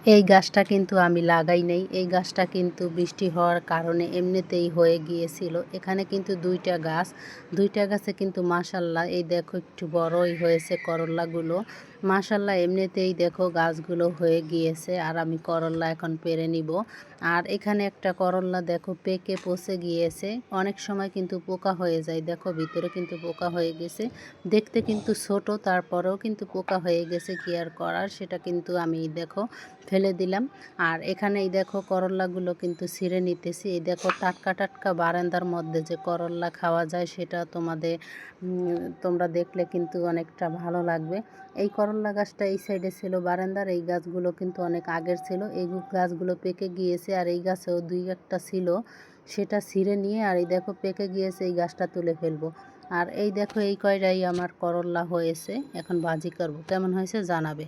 এই গাছটা কিন্তু আমি লাগাই নাই, এই গাছটা কিন্তু বৃষ্টি হওয়ার কারণে এমনিতেই হয়ে গিয়েছিল। এখানে কিন্তু দুইটা গাছে কিন্তু মাশাল্লাহ এই দেখো একটু বড়ই হয়েছে করল্লাগুলো। মাশাল্লাহ এমনিতেই দেখো গাছগুলো হয়ে গিয়েছে, আর আমি করল্লা এখন পেরে নিব। আর এখানে একটা করল্লা দেখো পেকে পচে গিয়েছে, অনেক সময় কিন্তু পোকা হয়ে যায়, দেখো ভিতরে কিন্তু পোকা হয়ে গেছে। দেখতে কিন্তু ছোট, তারপরেও কিন্তু পোকা হয়ে গেছে, কি আর করার, সেটা কিন্তু আমি দেখো ফেলে দিলাম। আর এখানে এই দেখো করল্লাগুলো কিন্তু ছিঁড়ে নিতেছি। এই দেখো টাটকা টাটকা বারান্দার মধ্যে যে করল্লা খাওয়া যায়, সেটা তোমরা দেখলে কিন্তু অনেকটা ভালো লাগবে। এই করল্লা গাছটা এই সাইডে ছিল বারান্দার, এই গাছগুলো কিন্তু অনেক আগের ছিল, এই গাছগুলো পেকে গিয়েছে। আর এই গাছেও দুই একটা ছিল, সেটা ছিঁড়ে নিয়ে আর এই দেখো পেকে গিয়েছে, এই গাছটা তুলে ফেলবো। আর এই দেখো এই কয়টাই আমার করল্লা হয়েছে, এখন ভাজি করব, কেমন হয়েছে জানাবে।